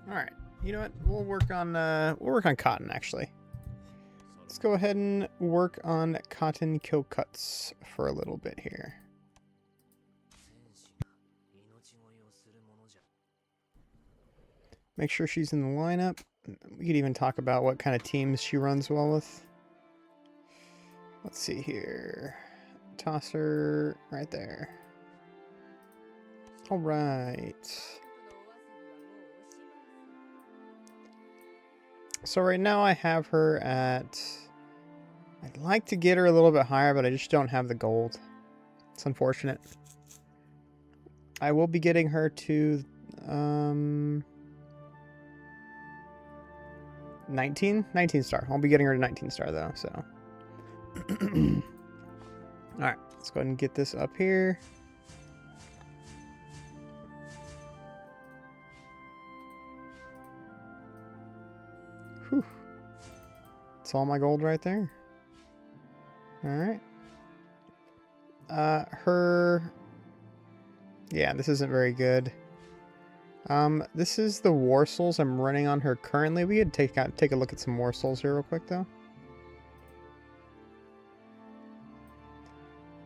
All right. You know what? We'll work on Katen actually. Let's go ahead and work on Katen Kyōkotsu for a little bit here. Make sure she's in the lineup. We could even talk about what kind of teams she runs well with. Let's see here. Toss her right there. All right. So right now I have her at... I'd like to get her a little bit higher, but I just don't have the gold. It's unfortunate. I will be getting her to 19 star. I'll be getting her to 19 star though, so. Alright, let's go ahead and get this up here. Whew. That's all my gold right there. Alright. Yeah, this isn't very good. This is the War Souls I'm running on her currently. We could take a look at some War Souls here real quick though.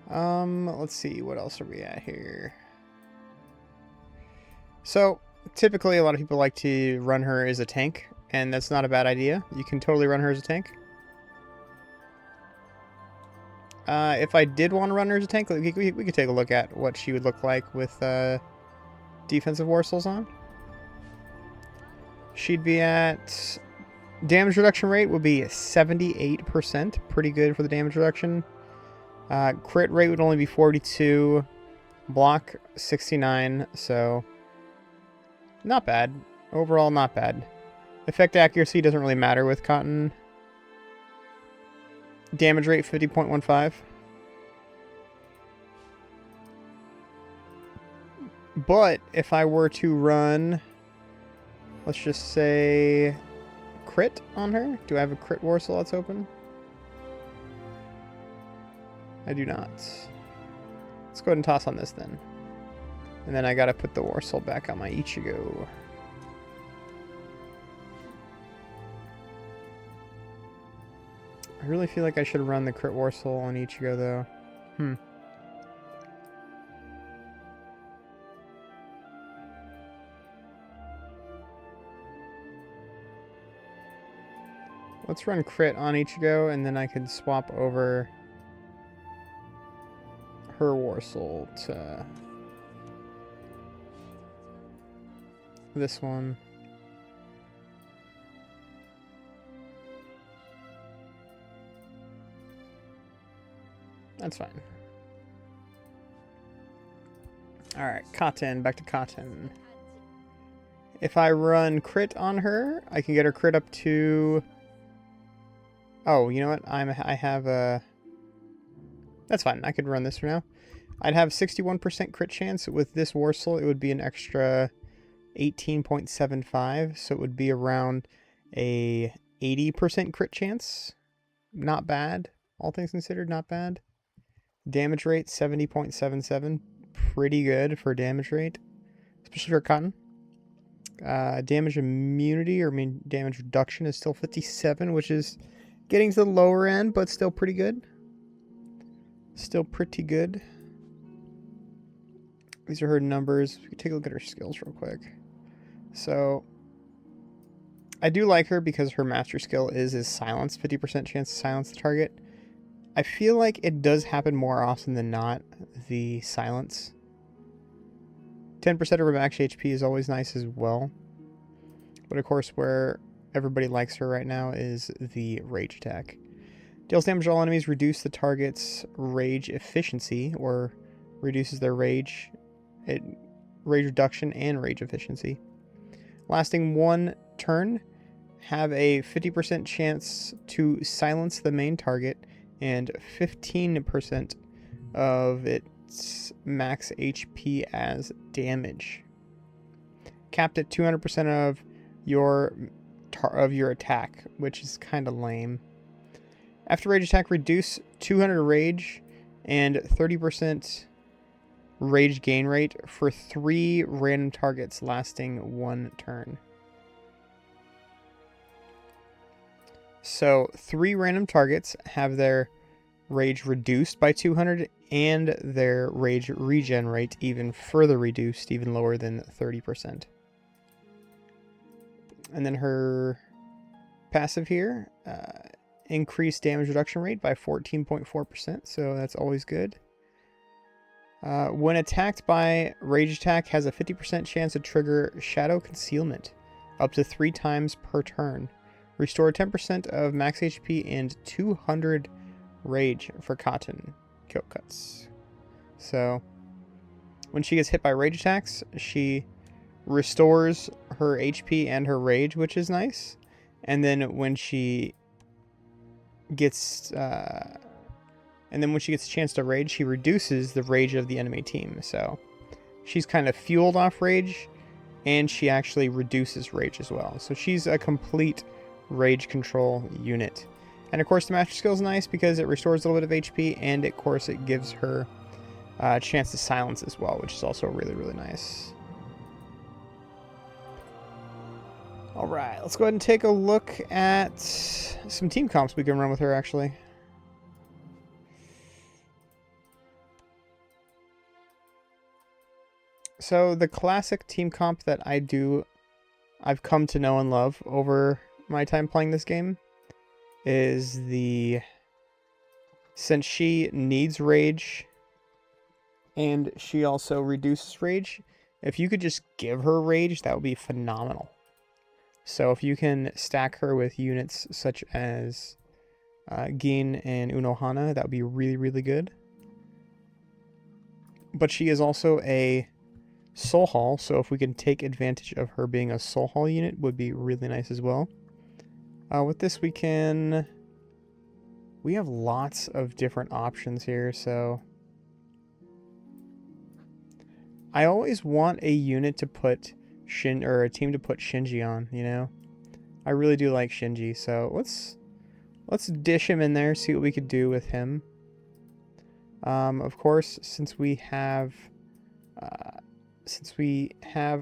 Let's see, what else are we at here? So, typically a lot of people like to run her as a tank, and that's not a bad idea. You can totally run her as a tank. If I did want to run her as a tank, we could take a look at what she would look like with defensive War Souls on. She'd be at... Damage reduction rate would be 78%. Pretty good for the damage reduction. Crit rate would only be 42. Block 69, so... Not bad. Overall, not bad. Effect accuracy doesn't really matter with Katen. Damage rate 50.15. But if I were to run, let's just say, crit on her. Do I have a crit War Soul that's open? I do not. Let's go ahead and toss on this then. And then I gotta put the War Soul back on my Ichigo. I really feel like I should run the crit War Soul on Ichigo though. Let's run crit on Ichigo, and then I can swap over her War Soul to this one. That's fine. Alright, Katen, back to Katen. If I run crit on her, I can get her crit up to... Oh, you know what? I have a... That's fine. I could run this for now. I'd have 61% crit chance. With this War Soul, it would be an extra 18.75. So it would be around a 80% crit chance. Not bad. All things considered, not bad. Damage rate, 70.77. Pretty good for damage rate. Especially for Katen. Damage immunity, or damage reduction is still 57, which is... getting to the lower end, but still pretty good. Still pretty good. These are her numbers. We can take a look at her skills real quick. So, I do like her because her master skill is silence. 50% chance to silence the target. I feel like it does happen more often than not, the silence. 10% of her max HP is always nice as well. But of course, where everybody likes her right now is the rage attack. Deals damage to all enemies, reduce the target's rage efficiency, or reduces their rage reduction and rage efficiency. Lasting 1 turn, have a 50% chance to silence the main target and 15% of its max HP as damage. Capped at 200% of your attack, which is kind of lame. After rage attack, reduce 200 rage and 30% rage gain rate for 3 random targets lasting 1 turn. So 3 random targets have their rage reduced by 200 and their rage regen rate even further reduced, even lower than 30%. And then her passive here, increased damage reduction rate by 14.4%, so that's always good. When attacked by rage attack, has a 50% chance to trigger shadow concealment up to 3 times per turn. Restore 10% of max HP and 200 rage for Katen Kyōkotsu. So when she gets hit by rage attacks, she restores her HP and her rage, which is nice. And then when she gets a chance to rage, she reduces the rage of the enemy team. So she's kind of fueled off rage, and she actually reduces rage as well. So she's a complete rage control unit. And of course the master skill is nice because it restores a little bit of HP, and of course it gives her a chance to silence as well, which is also really, really nice. Alright, let's go ahead and take a look at some team comps we can run with her, actually. So the classic team comp that I've come to know and love over my time playing this game is since she needs rage and she also reduces rage, if you could just give her rage, that would be phenomenal. So if you can stack her with units such as Gin and Unohana, that would be really, really good. But she is also a Soul Hall, so if we can take advantage of her being a Soul Hall unit, would be really nice as well. With this, we have lots of different options here, so I always want a unit to put a team to put Shinji on, you know? I really do like Shinji, so let's dish him in there, see what we could do with him. Of course, since we have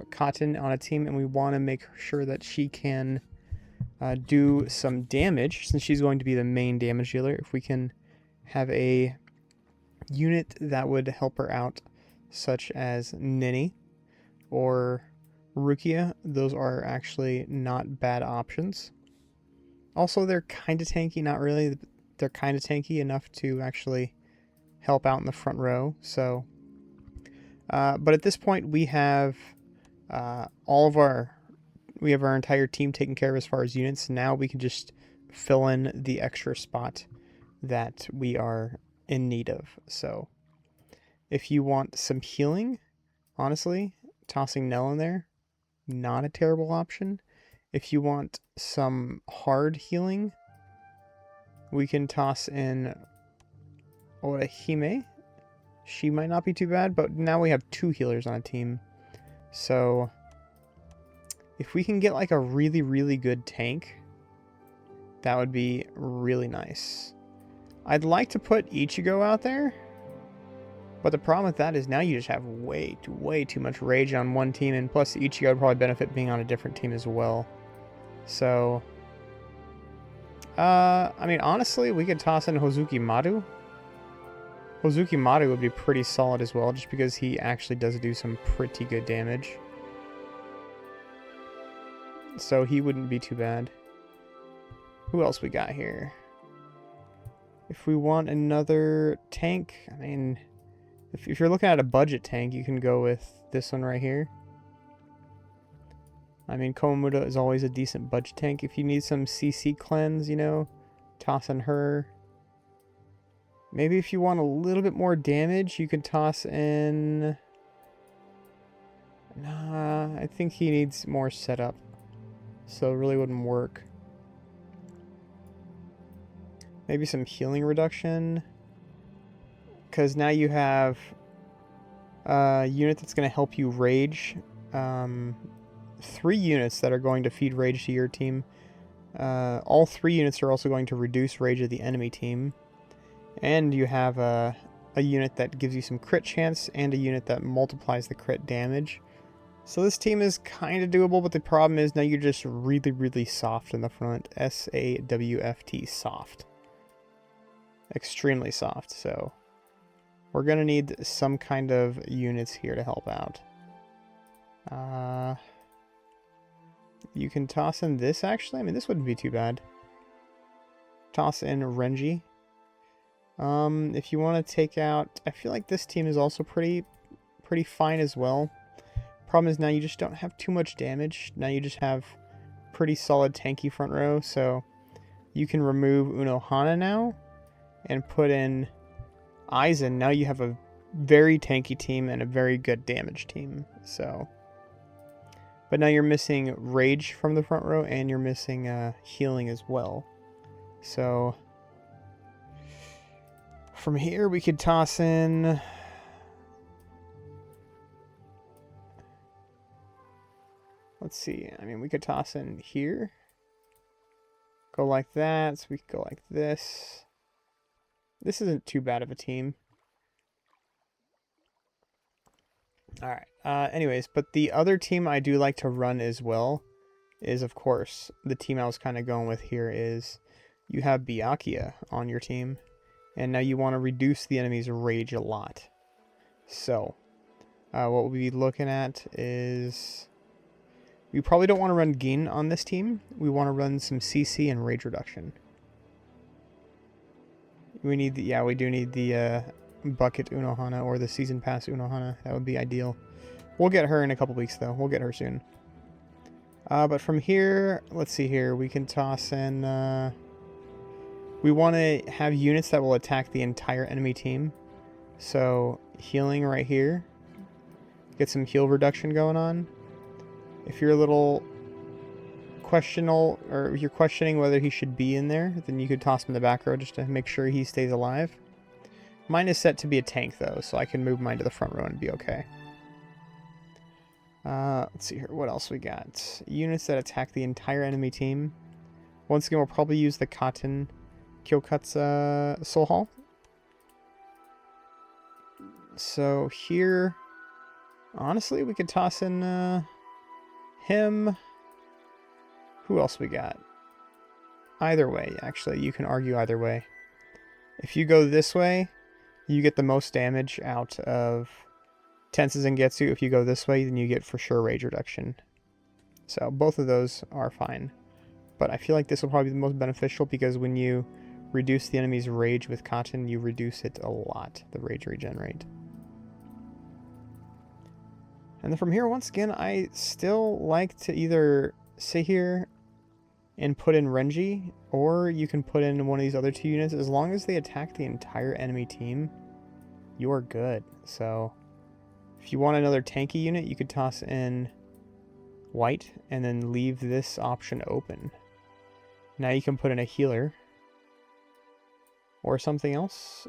Katen on a team and we want to make sure that she can do some damage, since she's going to be the main damage dealer, if we can have a unit that would help her out, such as Nini or Rukia, those are actually not bad options. Also, they're kind of tanky, not really. They're kind of tanky enough to actually help out in the front row. So, but at this point, we have our entire team taken care of as far as units. Now we can just fill in the extra spot that we are in need of. So, if you want some healing, honestly, tossing Nell in there, not a terrible option. If you want some hard healing, we can toss in Orihime. She might not be too bad, but now we have 2 healers on a team. So if we can get like a really, really good tank, that would be really nice. I'd like to put Ichigo out there, but the problem with that is now you just have way too much rage on one team, and plus Ichigo would probably benefit being on a different team as well. So, I mean, honestly, we could toss in Hozuki Maru. Hozuki Maru would be pretty solid as well, just because he actually does do some pretty good damage. So he wouldn't be too bad. Who else we got here? If we want another tank, I mean, if you're looking at a budget tank, you can go with this one right here. I mean, Komomuda is always a decent budget tank. If you need some CC cleanse, you know, toss in her. Maybe if you want a little bit more damage, you can toss in... Nah, I think he needs more setup. So it really wouldn't work. Maybe some healing reduction. Because now you have a unit that's going to help you rage. 3 units that are going to feed rage to your team. All 3 units are also going to reduce rage of the enemy team. And you have a unit that gives you some crit chance and a unit that multiplies the crit damage. So this team is kind of doable, but the problem is now you're just really, really soft in the front. SAWFT, soft. Extremely soft, so we're going to need some kind of units here to help out. You can toss in this, actually. I mean, this wouldn't be too bad. Toss in Renji. If you want to take out... I feel like this team is also pretty fine as well. Problem is now you just don't have too much damage. Now you just have pretty solid tanky front row, so you can remove Unohana now and put in Aizen. Now you have a very tanky team and a very good damage team. So, but now you're missing Rage from the front row and you're missing healing as well. So from here we could toss in... Let's see, I mean, we could toss in here. Go like that, so we could go like this. This isn't too bad of a team. Alright, anyways, but the other team I do like to run as well is, of course, the team I was kind of going with here is you have Byakuya on your team, and now you want to reduce the enemy's rage a lot. So, what we'll be looking at is... We probably don't want to run Gin on this team. We want to run some CC and rage reduction. We need the, yeah, we do need the bucket Unohana or the season pass Unohana. That would be ideal. We'll get her in a couple weeks though. We'll get her soon. But from here, let's see here. We can toss in... we want to have units that will attack the entire enemy team. So healing right here. Get some heal reduction going on. If you're a little questionable, or if you're questioning whether he should be in there, then you could toss him in the back row just to make sure he stays alive. Mine is set to be a tank though, so I can move mine to the front row and be okay. Let's see here, what else we got? Units that attack the entire enemy team. Once again, we'll probably use the Katen Kyōkotsu Soul Hall. So here, honestly, we could toss in him. Who else we got? Either way, actually, you can argue either way. If you go this way, you get the most damage out of Tenses and Getsu. If you go this way, then you get for sure rage reduction. So both of those are fine. But I feel like this will probably be the most beneficial because when you reduce the enemy's rage with Katen, you reduce it a lot, the rage regen rate. And then from here, once again, I still like to either sit here and put in Renji, or you can put in one of these other two units. As long as they attack the entire enemy team, you are good. So if you want another tanky unit, you could toss in White and then leave this option open. Now you can put in a healer or something else.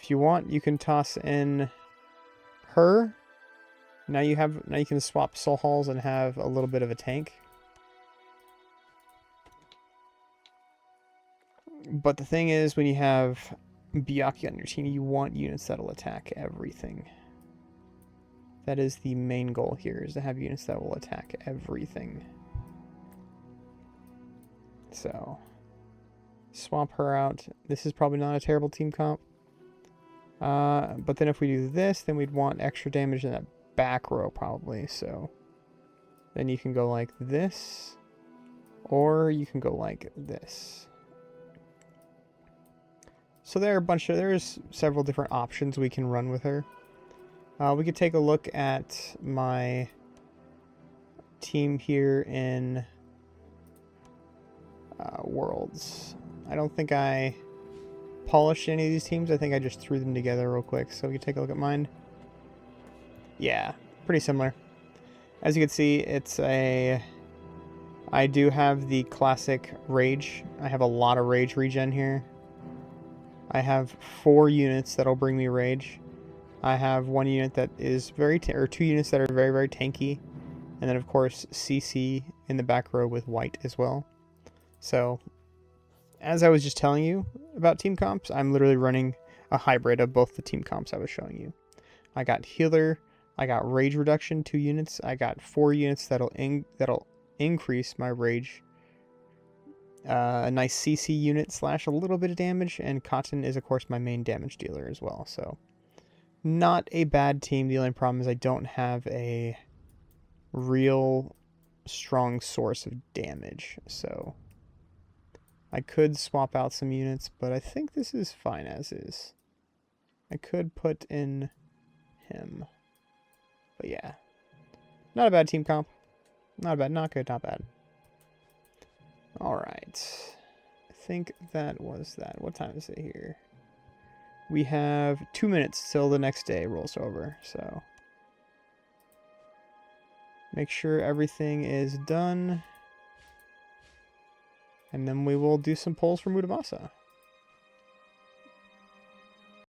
If you want, you can toss in her. Now you can swap soul halls and have a little bit of a tank. But the thing is, when you have Byakuya on your team, you want units that'll attack everything. That is the main goal here, is to have units that will attack everything. So swap her out. This is probably not a terrible team comp. But then if we do this, then we'd want extra damage in that back row probably. So then you can go like this, or you can go like this. So there's several different options we can run with her. We could take a look at my team here in Worlds. I don't think I polished any of these teams. I think I just threw them together real quick. So we can take a look at mine. Yeah, pretty similar. As you can see, I do have the classic rage. I have a lot of rage regen here. I have 4 units that'll bring me rage. I have 1 unit that is or 2 units that are very, very tanky. And then of course CC in the back row with White as well. So as I was just telling you about team comps, I'm literally running a hybrid of both the team comps I was showing you. I got healer. I got rage reduction, 2 units. I got 4 units that'll increase my rage. A nice CC unit / a little bit of damage, and Katen is of course my main damage dealer as well. So not a bad team. The only problem is I don't have a real strong source of damage. So I could swap out some units, but I think this is fine as is. I could put in him. But yeah. Not a bad team comp. Not bad, not good, not bad. Alright. I think that was that. What time is it here? We have 2 minutes till the next day rolls over, so make sure everything is done. And then we will do some polls for Muramasa.